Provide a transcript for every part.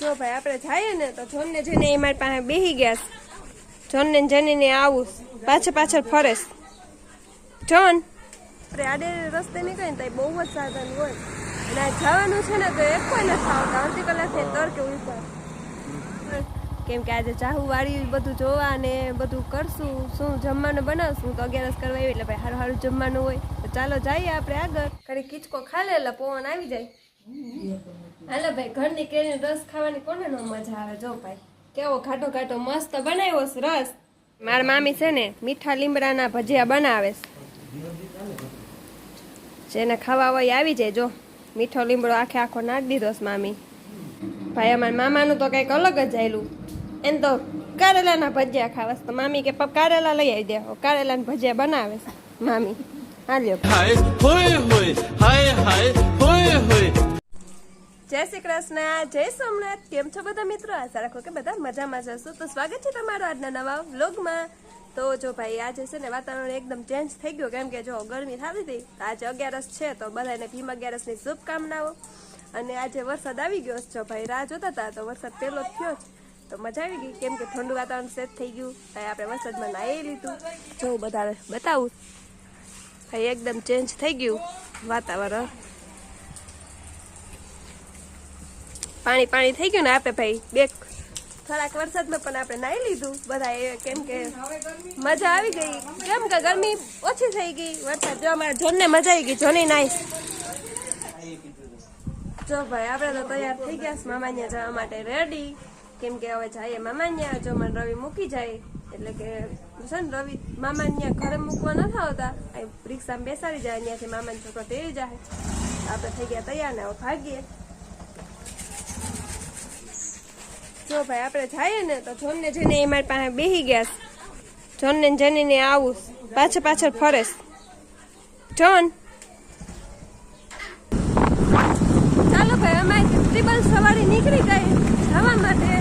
જો ભાઈ આપણે જઈએ ને તો જોન ને જઈને એ મારી પાસે બેસી ગયા. જોન ને જઈને આવું પાછળ ફરે. જોન આપણે આડે રસ્તે નીકળે ને તો બહુ જ સાધન હોય અને જવાનું છે ને તો એક કોઈ નથી આવતા. અડધી કલાકથી તરકે ઉભા કેમ કે આજે ચાહુ વાળી બધું જોવા ને બધું કરશું. શું જમવાનું બનાવશું તો 11 કરવા આવી એટલે ભાઈ સારું જમવાનું હોય તો ચાલો જઈએ આપણે આગળ. કરી ખીચકો ખા લે એટલે પવન આવી જાય. હાલો ભાઈ ઘરની કેરીનો રસ ખાવાની કોને નો મજા આવે. જો ભાઈ કેવો ઘાટો ઘાટો મસ્ત બનાવ્યો રસ. મારા મામી છે ને મીઠા લીમડાના ભજીયા બનાવે છે. જેને ખાવા હોય આવી જાય. જો મીઠો લીમડો આખો નાખી દીધો મામી. ભાઈ અમારા મામાનું તો કંઈક અલગ જ આવેલું. એમ તો કારેલાના ભજીયા ખાવા તો મામી કે પપ્પા કારેલા લઈ આવી દે. કારેલાના ભજીયા બનાવે છે મામી. હાલ્યો જય શ્રી કૃષ્ણ, જય સોમનાથ. કેમ છો બધા મિત્રો? આશા રાખો કે બધા મજામાં જશો. તો સ્વાગત છે તમારું આજના નવા વ્લોગમાં. તો જો ભાઈ આજે છે ને વાતાવરણ એકદમ ચેન્જ થઈ ગયું કેમ કે જો ગરમી થતી હતી. આજે 11 છે તો બધાને ભીમ 11ની શુભકામનાઓ. અને આજે વરસાદ આવી ગયો છે. જો ભાઈ રાહ જોતા હતા તો વરસાદ પહેલો જ થયો છે તો મજા આવી ગઈ કેમ કે ઠંડુ વાતાવરણ સેટ થઈ ગયું. ભાઈ આપણે વરસાદમાં નાહી લીધું. જો બધા બતાવું ભાઈ એકદમ ચેન્જ થઈ ગયું વાતાવરણ. પાણી થઈ ગયું ને આપણે ભાઈ બે થોડાક વરસાદમાં પણ આપણે નાહી લીધું બધા કેમ કે મજા આવી ગઈ કેમ કે ગરમી ઓછી થઈ ગઈ. વરસાદ જો અમારા જોનને મજા આવી ગઈ. જોને નાઈશ. જો ભાઈ આપણે તો તૈયાર થઈ ગયા મામાન્યા જવા માટે રેડી કેમ કે હવે જઈએ મામાન્યા. જો મને રવિ મૂકી જાય એટલે કે છે ને રવિ મામાન્યા ઘરે મૂકવા નથી આવતા. રિક્ષામાં બેસાડી જાય ત્યાંથી મામાનો છોકરો તેડી જાય. આપણે થઈ ગયા તૈયાર ને હવે ભાગીએ. જો ભાઈ આપણે જઈએ ને તો જોન ને જઈને એ મારી પાસે બેસી ગયા. જોન ને જઈને આવું પાછળ ફરે. જોન ચાલો ભાઈ અમારી ટ્રિપલ સવારી નીકળી ગઈ જવા માટે.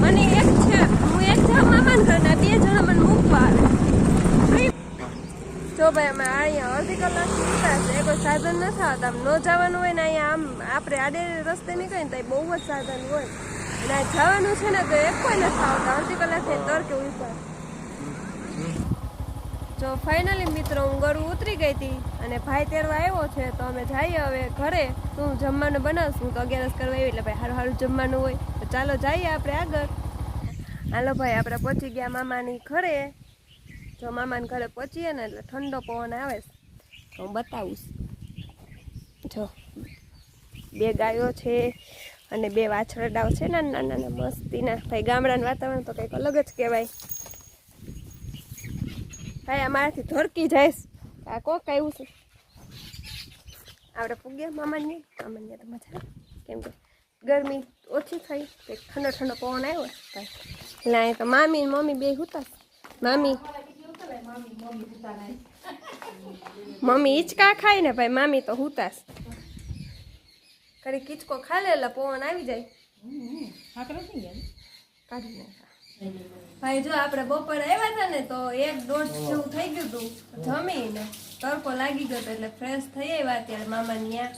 મને એક છે હું એક જણ મામાન ઘર ને 2 જણા મને મૂકવા આવે. જો ભાઈ અમે અહીંયા અડધી કલાકથી ઉભા છે. કોઈ સાધન નથી આવતા. આમ ન જવાનું હોય ને અહીંયા આમ આપણે આડે રસ્તે નીકળે ને તો બહુ જ સાધન હોય અને જવાનું છે ને તો એક કોઈ નથી આવતા. અડધી કલાકથી તરકે ઉભા. જો ફાઇનલી મિત્રો હું ગરું ઉતરી ગઈ હતી અને ભાઈ તેરવા આવ્યો છે તો અમે જઈએ હવે ઘરે. શું જમવાનું બનાવશું તો 11 કરવા આવી એટલે ભાઈ સારું જમવાનું હોય તો ચાલો જઈએ આપણે આગળ. હાલો ભાઈ આપણે પહોંચી ગયા મામાની ઘરે. જો મામાના ઘરે પહોંચીએ ને એટલે ઠંડો પવન આવે તો હું બતાવું. જો 2 ગાયો છે અને 2 વાછરડાઓ છે નાના મસ્તીના. ભાઈ ગામડાનું વાતાવરણ તો કંઈક અલગ જ કહેવાય. ભાઈ અમારાથી ધોરકી જઈશ. આ કોક આવ્યું છે. આપણે પૂગ્યા મામાને તો મજા કેમ કે ગરમી ઓછી થઈ ઠંડો પવન આવ્યો ભાઈ. એટલે અહીં તો મામી મમ્મી 2 હુતા. મમ્મી હિંચકા ખાય ને ભાઈ મામી તો હુતાસ. કરી ખીચકો ખા લે એટલે પવન આવી જાય. કાઢી નાખા ભાઈ. જો આપણે બપોરે આવ્યા હતા ને તો 1-1.5 જેવું થઈ ગયું હતું. જમીને તડકો લાગી ગયો એટલે ફ્રેશ થઈ આવ્યા અત્યારે મામા ન્યા.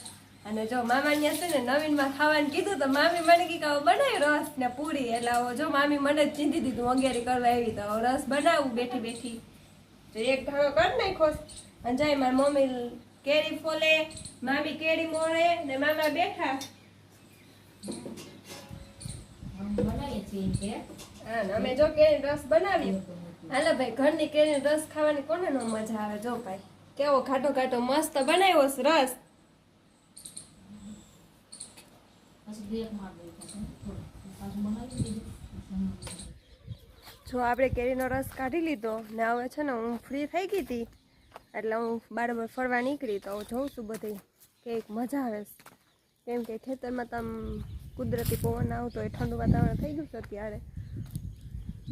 અને જો મામા ન્યા છે ને નવીનમાં ખાવાનું કીધું તો મામી મને કીધું બનાવી રસ ને પૂરી. એટલે જો મામી મને જ ચીંધી દીધું વગેરે કરવા આવી તો રસ બનાવું બેઠી. તો એક ઢાળો કરી નાખો અને જાય મારી મમ્મી કેરી ફોલે, મામી કેરી મોળે ને મામા બેઠા. અમે જો કેરી રસ બનાવ્યો. હાલો ભાઈ ઘરની કેરી રસ ખાવાની કોને નો મજા આવે. જો ભાઈ કેવો ઘાટો ઘાટો મસ્ત બનાવ્યો રસ. જો આપણે કેરીનો રસ કાઢી લીધો ને હવે છે ને હું ફ્રી થઈ ગઈ હતી એટલે હું બાર ફરવા નીકળી તો જોઉં છું બધી કંઈક મજા આવે કેમ કે ખેતરમાં તો આમ કુદરતી પવન આવતો હોય ઠંડુ વાતાવરણ થઈ ગયું છે અત્યારે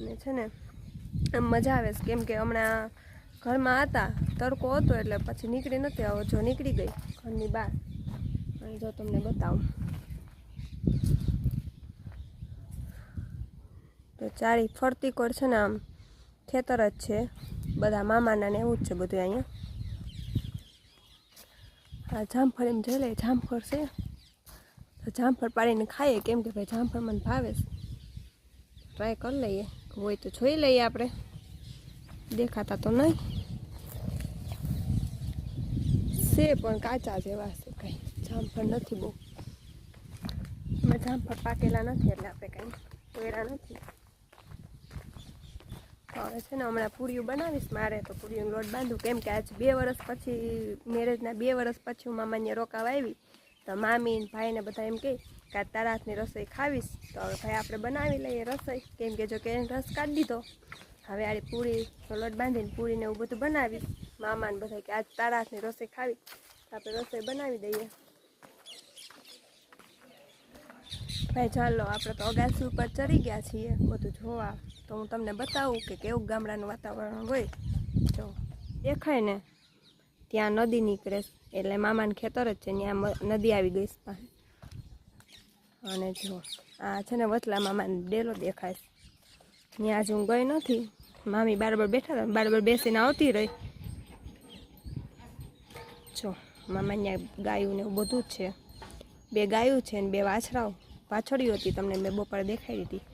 ને છે ને આમ મજા આવે કેમ કે હમણાં ઘરમાં હતા તડકો હતો એટલે પછી નીકળી નથી. હવે જો નીકળી ગઈ ઘરની બહાર અને જો તમને બતાવું તો ચારી ફરતી કોર છે ને આમ ખેતર જ છે બધા મામાના ને એવું જ છે બધું અહીંયા. આ જામફળ એમ જોઈ લે જામફળ છે તો જામફળ પાડીને ખાઈએ, કેમ કે ભાઈ જામફળ મને ભાવે છે. ટ્રાય કરી લઈએ, હોય તો જોઈ લઈએ આપણે. દેખાતા તો નહીં છે, પણ કાચા જેવા છે, કંઈ જામફળ નથી બહુ. એમાં જામફળ પાકેલા નથી એટલે આપણે કંઈ તોડ્યા નથી. હવે છે ને હમણાં પૂરીઓ બનાવીશ. મારે તો પૂરીનો લોટ બાંધું, કેમ કે આજ 2 વર્ષ પછી, મેરેજના 2 વર્ષ પછી હું મામાને રોકાવા આવી. તો મામી ભાઈને બધા એમ કહે કે આ તારા હાથની રસોઈ ખાવીશ. તો હવે ભાઈ આપણે બનાવી લઈએ રસોઈ, કેમ કે જો કે રસ કાઢી દીધો. હવે આ પૂરીનો લોટ બાંધીને પૂરીને એવું બધું બનાવીશ. મામાને બધા કે આજ તારા હાથની રસોઈ ખાવી, તો આપણે રસોઈ બનાવી દઈએ. ભાઈ ચાલો, આપણે તો અગાસી ઉપર ચડી ગયા છીએ બધું જોવા. તો હું તમને બતાવું કે કેવું ગામડાનું વાતાવરણ હોય. જો દેખાય ને ત્યાં નદી નીકળે, એટલે મામાને ખેતર જ છે, ત્યાં નદી આવી ગઈ પાસે. અને જો આ છે ને વચલા મામાને ડેલો દેખાય. ત્યાં આજે હું ગઈ નથી. મામી બરાબર બેઠા હતા, બરાબર બેસીને આવતી રહી. જો મામા ત્યાં ગાયું ને એવું બધું જ છે. 2 ગાયું છે ને 2 વાછરાઓ પાછળીઓ હતી, તમને મેં બપોરે દેખાડી હતી.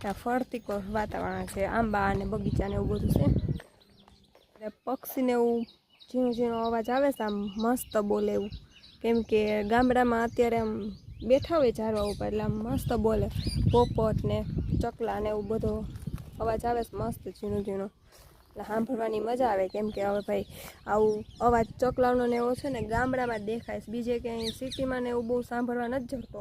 ત્યાં ફરતી વાતાવરણ છે, આંબા અને બગીચા ને એવું બધું છે. એટલે પક્ષીને એવું ઝીણો ઝીણો અવાજ આવે છે, આમ મસ્ત બોલે એવું. કેમ કે ગામડામાં અત્યારે આમ બેઠા હોય ઝાડવા ઉપર, એટલે આમ મસ્ત બોલે. પોપટ ને ચકલા ને એવું બધો અવાજ આવે છે, મસ્ત ઝીણો ઝીણો. એટલે સાંભળવાની મજા આવે. કેમ કે હવે ભાઈ આવું અવાજ ચકલાનો ને એવો છે ને ગામડામાં દેખાય છે, બીજે ક્યાંય સિટીમાં ને એવું બહુ સાંભળવા નથી જડતો.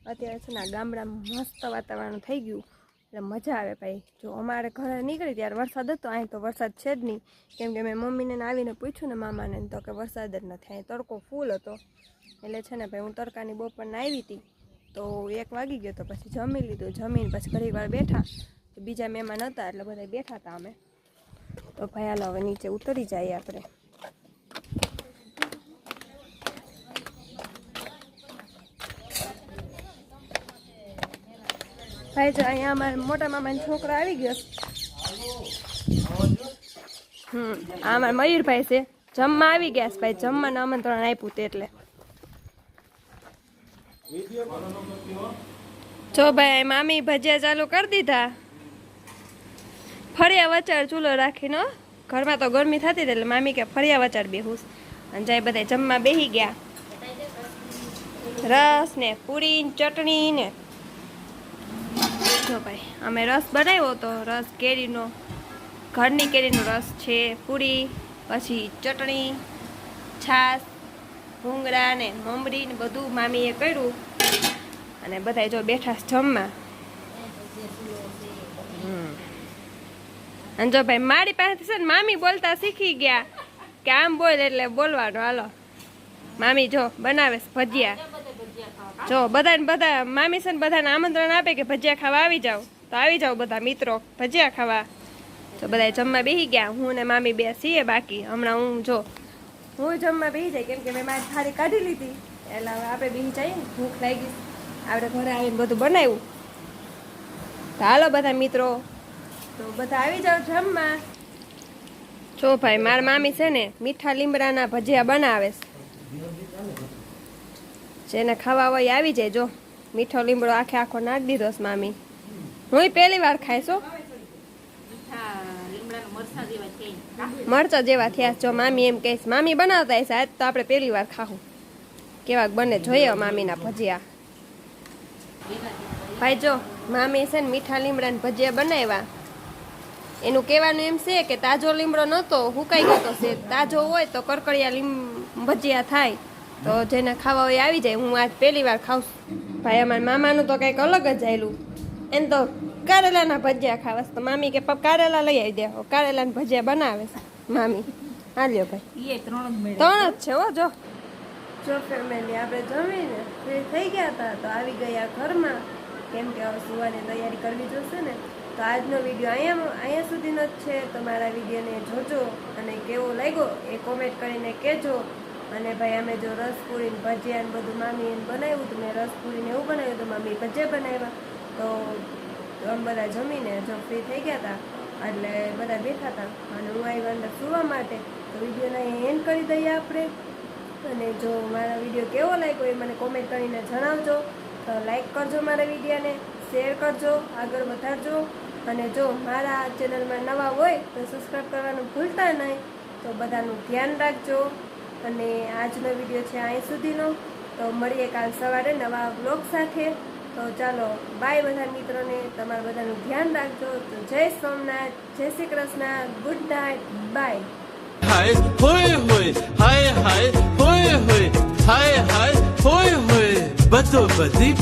અત્યારે છે ને ગામડામાં મસ્ત વાતાવરણ થઈ ગયું, એટલે મજા આવે ભાઈ. જો અમારે ઘરે નીકળી ત્યારે વરસાદ હતો, અહીં તો વરસાદ છે જ નહીં. કેમ કે મેં મમ્મીને આવીને પૂછ્યું ને મામાને, તો કે વરસાદ જ નથી, અહીં તડકો ફૂલ હતો. એટલે છે ને ભાઈ હું તડકાની બપોરને આવી હતી, તો 1 વાગી ગયો. તો પછી જમી લીધું, જમીને પછી ઘડીક વાર બેઠા. તો બીજા મહેમાન હતા એટલે બધા બેઠા હતા અમે. તો ભાઈ હાલો હવે નીચે ઉતરી જઈએ આપણે. ભાઈ જો અહીંયા અમારા મોટા મામાનો છોકરો આવી ગયો. આ અમારા મયુરભાઈ છે, જમવા આવી ગયા છે ભાઈ. જમવાનું આમંત્રણ આપ્યું તે એટલે. જો ભાઈ મામી ભજીયા ચાલુ કરી દીધા. ફળિયા વચાર ચૂલો રાખીને, ઘરમાં તો ગરમી થતી હતી એટલે મામી કે ફળિયા વચાર બેહું. અને જાય બધા જમવા બેસી ગયા. રસ ને પૂરી ચટણી ને. જો ભાઈ અમે રસ બનાવ્યો તો, રસ કેરીનો, ઘરની કેરીનો રસ છે, પૂરી, પછી ચટણી, છાશ, ભૂંગળા ને મમરી ને બધું મામીએ કર્યું. અને બધા જો બેઠા જમવા. અને જો ભાઈ મારી પાસેથી છે ને મામી બોલતા શીખી ગયા કે આમ બોલ એટલે બોલવાનું. હાલો મામી જો બનાવે ભજીયા. જો બધા મામી છે ને બધાને આમંત્રણ આપે કે ભજીયા ખાવા આવી જાવ. તો આવી જાવ બધા મિત્રો ભજીયા ખાવા. તો બધા જમવા બેસી ગયા. હું ને મામી બેસીએ બાકી. હમણાં હું જમવા બેસી જાય, કેમ કે મેં મારી થાળી કાઢી લીધી. એટલે હવે આપણે બેસી જઈએ ને, ભૂખ લાગી. આપણે ઘરે આવીને બધું બનાવ્યું. તો હાલો બધા મિત્રો, તો બધા આવી જાવ જમવા. જો ભાઈ મારા મામી છે ને મીઠા લીમડાના ભજીયા બનાવે છે. જેને ખાવા હોય આવી જાય. જો મીઠો લીમડો આખો નાખી દીધો છે મામી. હું પહેલી વાર ખાઈશું. મરચા જેવા થયા. જો મામી એમ કહીશ, મામી બનાવતા હશે આજ, તો આપણે પહેલી વાર ખાવું કેવા બને જોઈએ મામીના ભજીયા. ભાઈ જો મામી છે ને મીઠા લીમડાના ભજીયા બનાવ્યા. એનું કહેવાનું એમ છે કે તાજો લીમડો નહોતો, હુકાઈ ગયો છે. તાજો હોય તો કરકડિયા ભજીયા થાય. તો જેને ખાવા હોય આવી જાય. હું આજ પહેલી વાર ખાઉં. ભાઈ અમારા મામાનું તો કંઈક અલગ જ આવેલું. એને તો કારેલાના ભજીયા ખાવા. તો મામી કે પપ્પા કારેલા લઈ આવી દે. કારેલાના ભજીયા બનાવે છે મામી. હાલ્યો ભાઈ, 3 જ છે હો. જો ફેમિલી આપણે જમીને ફ્રી થઈ ગયા હતા, તો આવી ગયા ઘરમાં. કેમ કે હવે સુવાની તૈયારી કરવી જોશે ને. તો આજનો વિડીયો અહીંયા સુધીનો જ છે. તો મારા વિડીયોને જોજો અને કેવો લાગ્યો એ કોમેન્ટ કરીને કહેજો. અને ભાઈ અમે જો રસપુરી ભજીયા ને બધું મામી બનાવ્યું હતું. મેં રસપુરીને એવું બનાવ્યું હતું, મામી ભજીયા બનાવ્યા. તો અમે બધા જમીને જો ફ્રી થઈ ગયા હતા, એટલે બધા બેઠા હતા. અને હું આવી અંદર સુવા માટે. તો વિડીયોને એન્ડ કરી દઈએ આપણે. અને જો મારા વિડીયો કેવો લાગ્યો એ મને કોમેન્ટ કરીને જણાવજો. તો લાઈક કરજો મારા વિડીયોને, શેર કરજો, આગળ વધારજો. અને જો મારા ચેનલમાં નવા હોય તો સબસ્ક્રાઈબ કરવાનું ભૂલતા નહીં. તો બધાનું ધ્યાન રાખજો. અને આજનો વિડીયો છે અહીં સુધીનો. તો મળીએ કાલ સવારે નવા બ્લોગ સાથે. તો ચાલો બાય બધા મિત્રોને, તમારા બધાનું ધ્યાન રાખજો. તો જય સોમનાથ, જય Shri Krishna, good night, bye. Hi હોય હોય, હાય હાય હોય હોય, હાય હાય હોય હોય, બધો બધી.